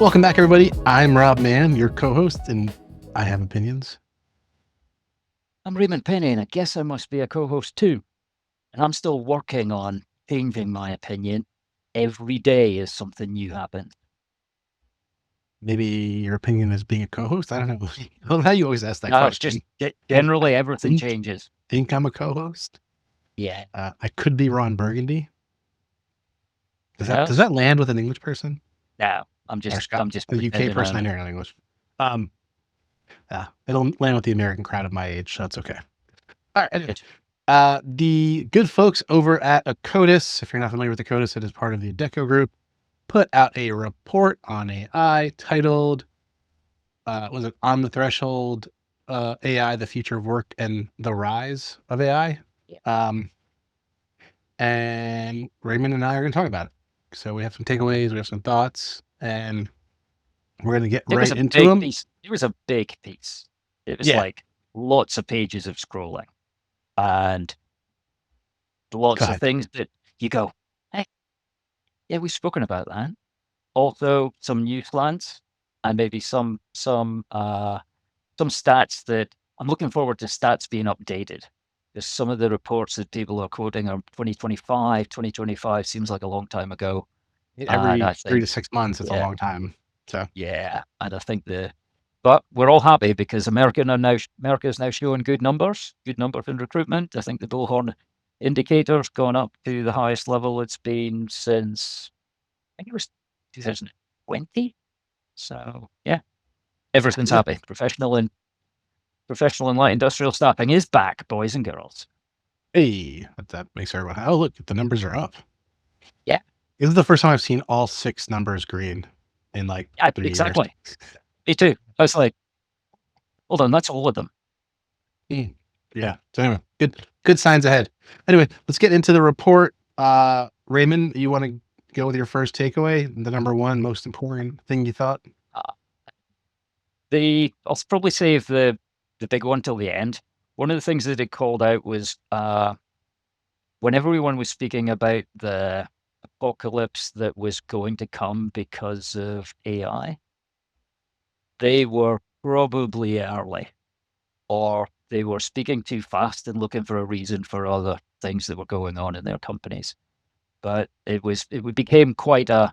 Welcome back, everybody. I'm Rob Mann, your co-host, and I have opinions. I'm Raymond Pennie, and I guess I must be a co-host too. And I'm still working on changing my opinion. Every day is something new happens. Maybe your opinion is being a co-host. I don't know. I don't know how you always ask that No, it's question. just generally I everything changes. think I'm a co-host. Yeah. I could be Ron Burgundy. Does Yes? that land with an English person? No, I'm Or just a UK pretending person? I I'm. know you're not English. It'll land with the American crowd of my age, so that's okay. All right. Anyway. Good. The good folks over at Akkodis, if you're not familiar with Akkodis, it is part of the Adecco Group, put out a report on AI titled, was it On the Threshold, AI, the Future of Work and the Rise of AI? Yeah. And Raymond and I are going to talk about it. So we have some takeaways, we have some thoughts, and we're going to get right into them. It was a big piece. It was Yeah. like lots of pages of scrolling and lots of things that you go, hey, yeah, we've spoken about that. Also, some new slants and maybe some stats that I'm looking forward to stats being updated. Because some of the reports that people are quoting are 2025. 2025 seems like a long time ago. Every 3 to 6 months, it's a long time. So yeah, and I think but we're all happy because America is now showing good numbers in recruitment. I think the Bullhorn indicator's gone up to the highest level it's been since I think it was 2020. So yeah, everything's happy. Professional and light industrial staffing is back, boys and girls. Hey, that makes everyone. Oh, look, the numbers are up. Yeah, this is the first time I've seen all 6 numbers green in like 3 exactly. years. Me too. I was like, hold on, that's all of them. Yeah. So anyway, good signs ahead. Anyway, let's get into the report. Raymond, you want to go with your first takeaway? The number one most important thing you thought? I'll probably save the big one till the end. One of the things that it called out was when everyone was speaking about the apocalypse that was going to come because of AI, they were probably early, or they were speaking too fast and looking for a reason for other things that were going on in their companies. But it became quite a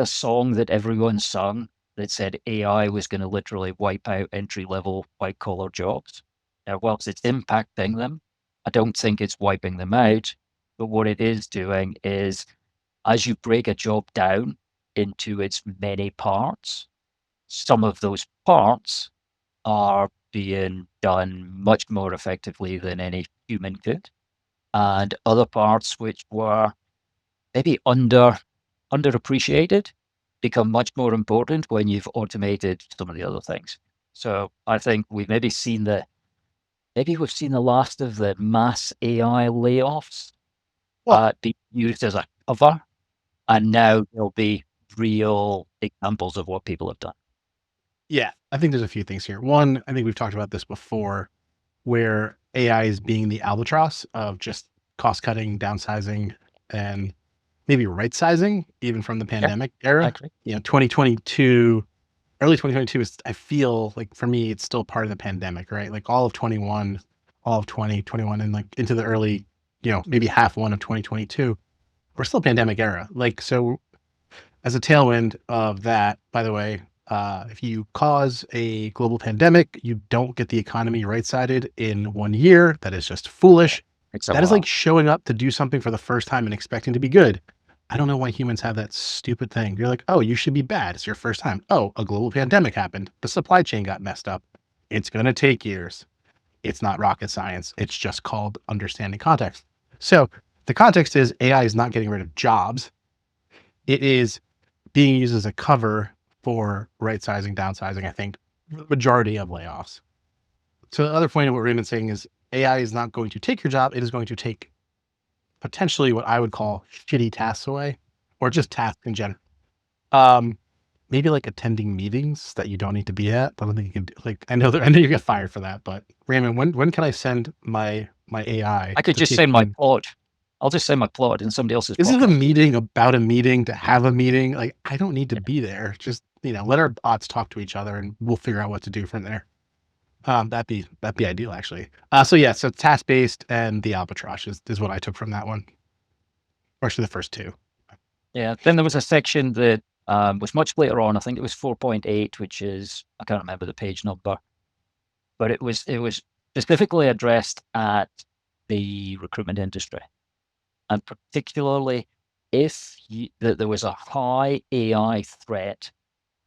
song that everyone sung that said AI was going to literally wipe out entry-level white-collar jobs. Now, whilst it's impacting them, I don't think it's wiping them out. But what it is doing is, as you break a job down into its many parts, some of those parts are being done much more effectively than any human could. And other parts which were maybe underappreciated become much more important when you've automated some of the other things. So I think we've seen the last of the mass AI layoffs being used as a cover, and now there'll be real examples of what people have done. Yeah, I think there's a few things here. One, I think we've talked about this before, where AI is being the albatross of just cost cutting, downsizing, and maybe right sizing, even from the pandemic era. 2022, early 2022 is, I feel like for me, it's still part of the pandemic, right? Like all of 21, all of 2021, and like into the early, maybe half one of 2022, we're still pandemic era. Like, so as a tailwind of that, by the way, if you cause a global pandemic, you don't get the economy right-sided in 1 year. That is just foolish. That is like showing up to do something for the first time and expecting to be good. I don't know why humans have that stupid thing. You're like, oh, you should be bad. It's your first time. Oh, a global pandemic happened. The supply chain got messed up. It's going to take years. It's not rocket science. It's just called understanding context. So the context is AI is not getting rid of jobs. It is being used as a cover for right sizing, downsizing, I think, the majority of layoffs. So the other point of what Raymond's saying is AI is not going to take your job. It is going to take potentially what I would call shitty tasks away, or just tasks in general. Maybe like attending meetings that you don't need to be at. I don't think you can do, like, I know you get fired for that, but Raymond, when can I send my AI? I could just send my pod. I'll just say my plot in somebody else's This is a podcast. meeting about a meeting to have a meeting. Like, I don't need to be there. Just, let our bots talk to each other and we'll figure out what to do from there. That'd be ideal actually. So task based and the albatross is what I took from that one. Or actually the first two. Yeah. Then there was a section that was much later on. I think it was 4.8, which is, I can't remember the page number, but it was specifically addressed at the recruitment industry, and particularly if there was a high AI threat,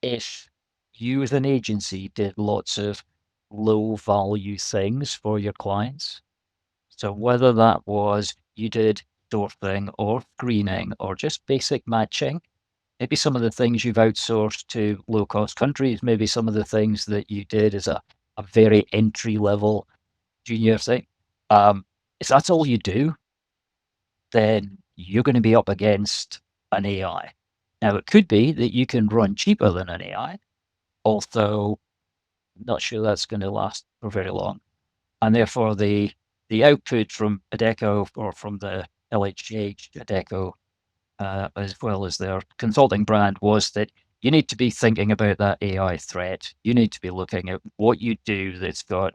if you as an agency did lots of low value things for your clients. So whether that was you did sourcing or screening or just basic matching, maybe some of the things you've outsourced to low cost countries, maybe some of the things that you did as a very entry level junior thing. If that's all you do, then you're going to be up against an AI. Now, it could be that you can run cheaper than an AI, although I'm not sure that's going to last for very long. And therefore, the output from Adecco or from the LHH Adecco, as well as their consulting brand, was that you need to be thinking about that AI threat. You need to be looking at what you do that's got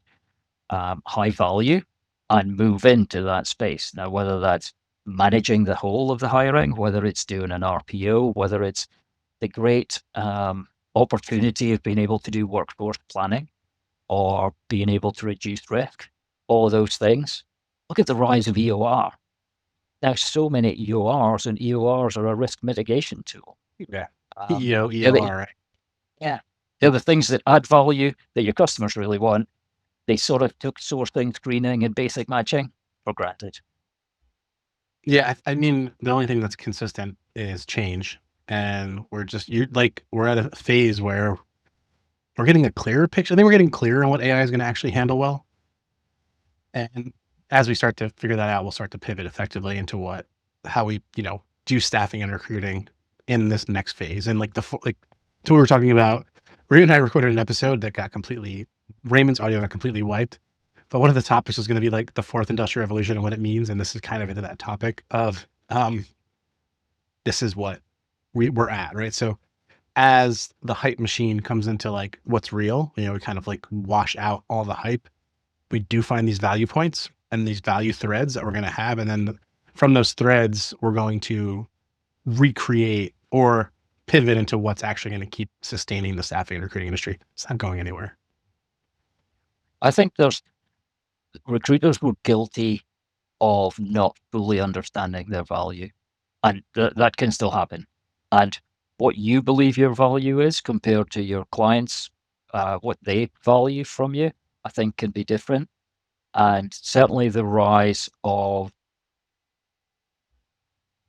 high value and move into that space. Now, whether that's managing the whole of the hiring, whether it's doing an RPO, whether it's the great opportunity of being able to do workforce planning or being able to reduce risk, all of those things. Look at the rise of EOR. Now, so many EORs, and EORs are a risk mitigation tool. Yeah. Um, EO, they're the, EOR, right? yeah, they're the things that add value that your customers really want. They sort of took sourcing, screening, and basic matching for granted. Yeah, I mean, the only thing that's consistent is change, and we're at a phase where we're getting a clearer picture. I think we're getting clearer on what AI is going to actually handle well, and as we start to figure that out, we'll start to pivot effectively into how we, do staffing and recruiting in this next phase. And so we were talking about. Raymond and I recorded an episode that got Raymond's audio got completely wiped. But one of the topics was going to be like the fourth industrial revolution and what it means. And this is kind of into that topic of this is what we're at, right? So as the hype machine comes into like what's real, we kind of like wash out all the hype. We do find these value points and these value threads that we're going to have. And then from those threads, we're going to recreate or pivot into what's actually going to keep sustaining the staffing and recruiting industry. It's not going anywhere. I think recruiters were guilty of not fully understanding their value, and that can still happen. And what you believe your value is compared to your clients, what they value from you, I think can be different. And certainly the rise of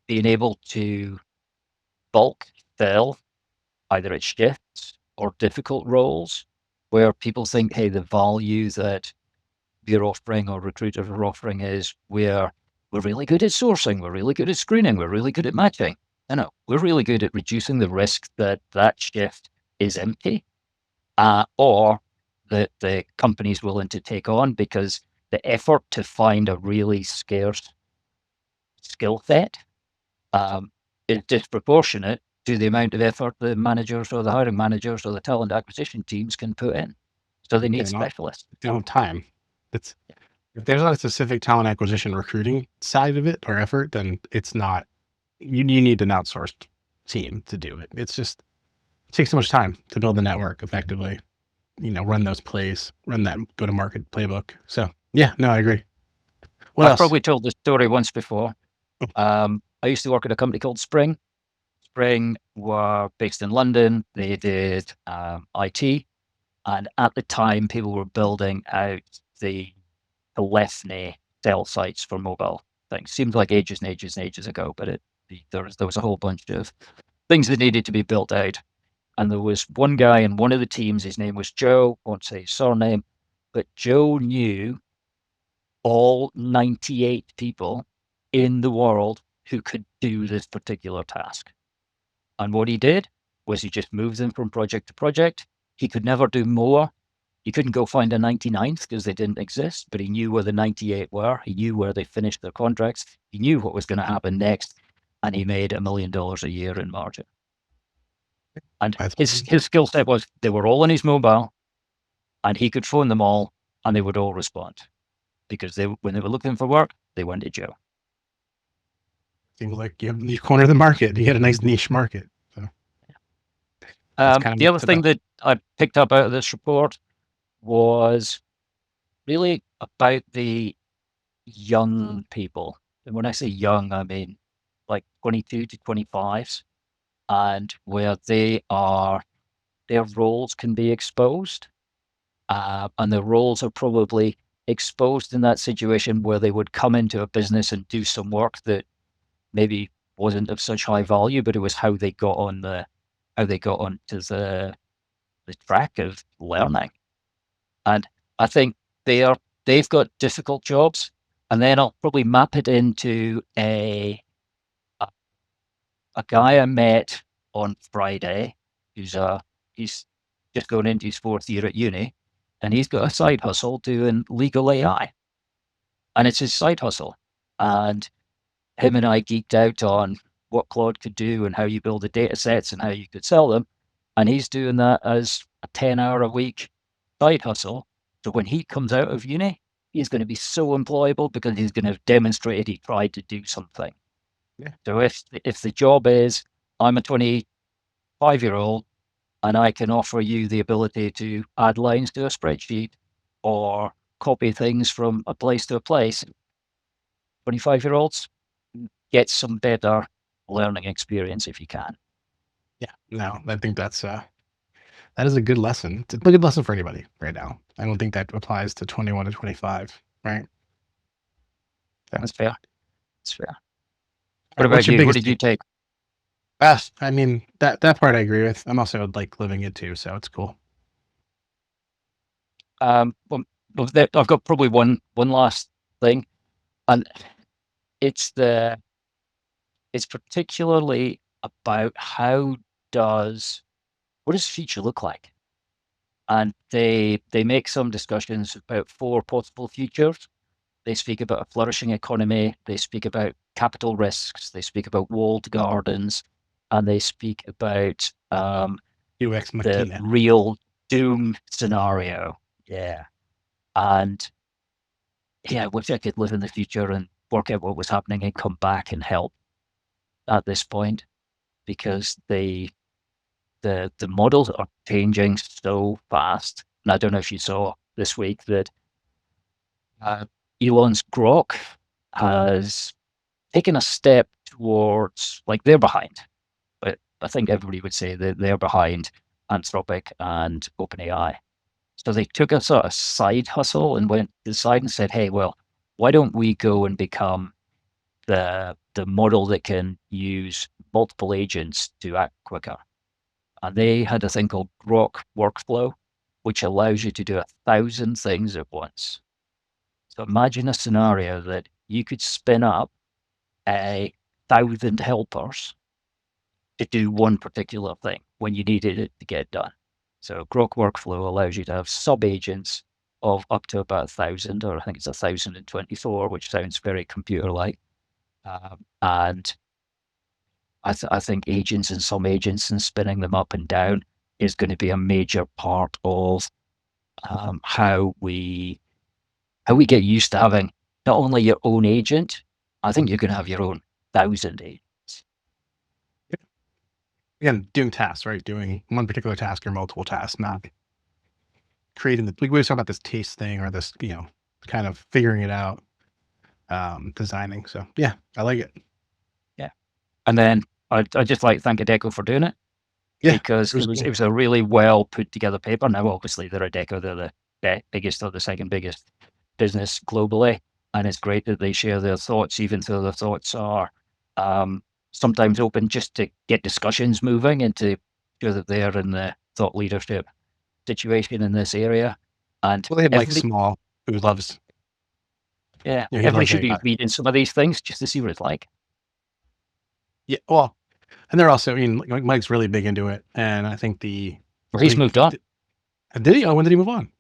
being able to bulk fill either at shifts or difficult roles where people think, hey, the value that we're offering or recruiters are offering is we're really good at sourcing, we're really good at screening, we're really good at matching. No, we're really good at reducing the risk that shift is empty, or that the company's willing to take on because the effort to find a really scarce skill set is disproportionate to the amount of effort the managers or the hiring managers or the talent acquisition teams can put in. So they need specialists. They don't have time. It's If there's not a specific talent acquisition recruiting side of it or effort, then it's not. You need an outsourced team to do it. It takes so much time to build the network effectively. Run those plays, run that go to market playbook. So yeah, no, I agree. What I've else? probably told this story once before. I used to work at a company called Spring. Spring were based in London. They did IT, and at the time, people were building out the telephony cell sites for mobile things. Seems like ages and ages and ages ago, but there was a whole bunch of things that needed to be built out. And there was one guy in one of the teams. His name was Joe. Won't say his surname, but Joe knew all 98 people in the world who could do this particular task. And what he did was he just moved them from project to project. He could never do more You couldn't go find a 99th because they didn't exist, but he knew where the 98 were. He knew where they finished their contracts. He knew what was going to happen next, and he made $1 million a year in margin. And his skill set was they were all on his mobile, and he could phone them all, and they would all respond because when they were looking for work, they went to Joe. Seems like you cornered the market. You had a nice niche market. So the other thing that I picked up out of this report was really about the young people. And when I say young, I mean like 22 to 25s, and where their roles can be exposed. And their roles are probably exposed in that situation where they would come into a business and do some work that maybe wasn't of such high value, but it was how they got onto the track of learning. And I think they've got difficult jobs, and then I'll probably map it into a guy I met on Friday he's just going into his 4th year at uni, and he's got a side hustle doing legal AI, and it's his side hustle. And him and I geeked out on what Claude could do and how you build the data sets and how you could sell them. And he's doing that as a 10-hour a week side hustle. So when he comes out of uni, he's going to be so employable because he's going to have demonstrated he tried to do something. Yeah. So if the job is, I'm a 25-year-old and I can offer you the ability to add lines to a spreadsheet or copy things from a place to a place, 25-year-olds get some better learning experience if you can. Yeah, no, I think that is a good lesson. It's a good lesson for anybody right now. I don't think that applies to 21 to 25, right? That's fair. That's fair. What about you? What did you take? I mean, that part I agree with. I'm also like living it too, so it's cool. Well, I've got probably one last thing, and it's particularly about what does future look like? And they make some discussions about 4 possible futures. They speak about a flourishing economy. They speak about capital risks. They speak about walled gardens, and they speak about UX the Machina. real doom scenario. Yeah. And yeah, I wish I could live in the future and work out what was happening and come back and help at this point, because the models are changing so fast. And I don't know if you saw this week that Elon's Grok has taken a step towards, like, they're behind, but I think everybody would say that they're behind Anthropic and OpenAI. So they took a sort of side hustle and went to the side and said, hey, well, why don't we go and become the model that can use multiple agents to act quicker? And they had a thing called Grok Workflow, which allows you to do 1,000 things at once. So imagine a scenario that you could spin up 1,000 helpers to do one particular thing when you needed it to get done. So Grok Workflow allows you to have sub-agents of up to about 1,000, or I think it's 1,024, which sounds very computer-like. And I think agents and sub-agents and spinning them up and down is going to be a major part of how we get used to having not only your own agent. I think you're going to have your own 1,000 agents. Again, doing tasks, right? Doing one particular task or multiple tasks, not creating we always talk about this taste thing or this, kind of figuring it out, designing. So yeah, I like it. Yeah. And then I'd just like to thank Adecco for doing it. Yeah, because it was a really well put together paper. Now, obviously, they're Adecco, they're the biggest or the second biggest business globally, and it's great that they share their thoughts, even though their thoughts are sometimes open, just to get discussions moving and to show that they're in the thought leadership situation in this area. And well, they have like Small, who loves. Yeah, everybody should be reading some of these things just to see what it's like. Yeah, well, and they're also, like Mike's really big into it, and I think he's moved on. Did he? Oh, when did he move on?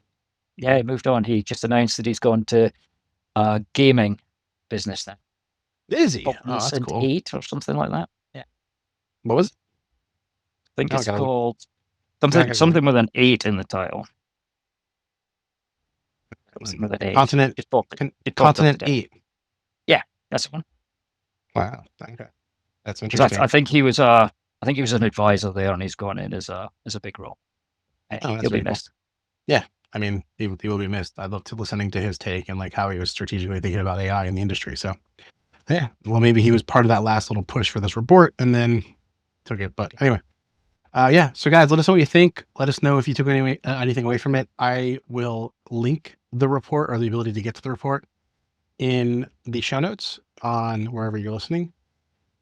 Yeah, he moved on. He just announced that he's gone to gaming business now. Is he? Oh, that's cool. 8 or something like that. Yeah. What was it? I think Now I it's gotta look. called Now I gotta something with an 8 in the title. Something with an 8. Continent, It popped up Continent today. 8. Yeah, that's the one. Wow. Okay. That's 'Cause interesting. I think he was an advisor there, and he's gone in as a big role. Oh, that's He'll be pretty cool. missed. Yeah. I mean, he will be missed. I love to listening to his take and like how he was strategically thinking about AI in the industry. So yeah, well, maybe he was part of that last little push for this report and then took it. But anyway, yeah. So guys, let us know what you think. Let us know if you took anything away from it. I will link the report or the ability to get to the report in the show notes on wherever you're listening.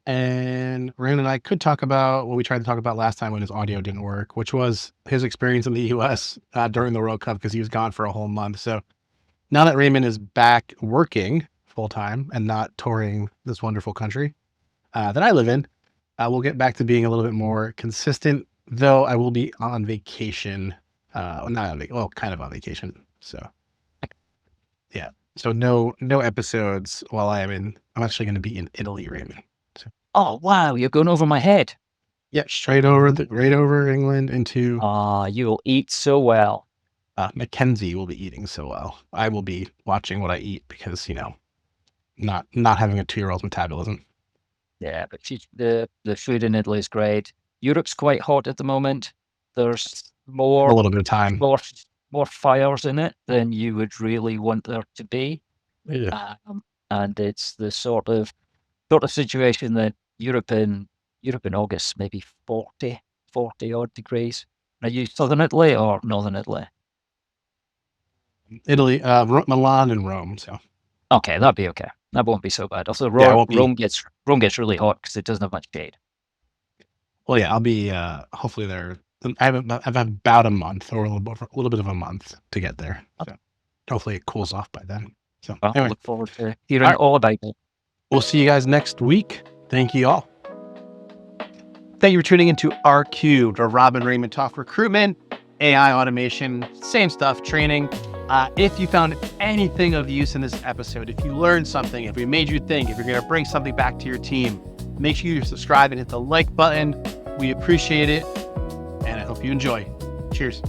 And Raymond and I could talk about what we tried to talk about last time when his audio didn't work, which was his experience in the US during the World Cup because he was gone for a whole month. So now that Raymond is back working full time and not touring this wonderful country that I live in, we'll get back to being a little bit more consistent, though I will be on vacation. Not on vacation, well, kind of on vacation. So yeah. So no episodes while I'm actually going to be in Italy, Raymond. So Oh wow, you're going over my head. yeah, straight over right over England into You will eat so well. Mackenzie will be eating so well. I will be watching what I eat because, not having a 2-year-old's metabolism. Yeah, but the food in Italy is great. Europe's quite hot at the moment. There's A more little bit of time. more fires in it than you would really want there to be. Yeah. And it's the sort of situation that Europe in August, maybe 40 odd degrees. Are you southern Italy or northern Italy? Italy, Milan and Rome. So Okay, that'd be okay. That won't be so bad. Also, yeah, I won't be. Rome gets really hot because it doesn't have much shade. Well, yeah, I'll be hopefully there. I've about a month or a little bit of a month to get there. So hopefully it cools off by then. So Well, anyway, look forward to hearing all about it. we'll see you guys next week. Thank you all. Thank you for tuning into R Cubed, where Rob and Raymond talk recruitment, AI automation, same stuff, training. If you found anything of use in this episode, if you learned something, if we made you think, if you're going to bring something back to your team, make sure you subscribe and hit the like button. We appreciate it, and I hope you enjoy. Cheers.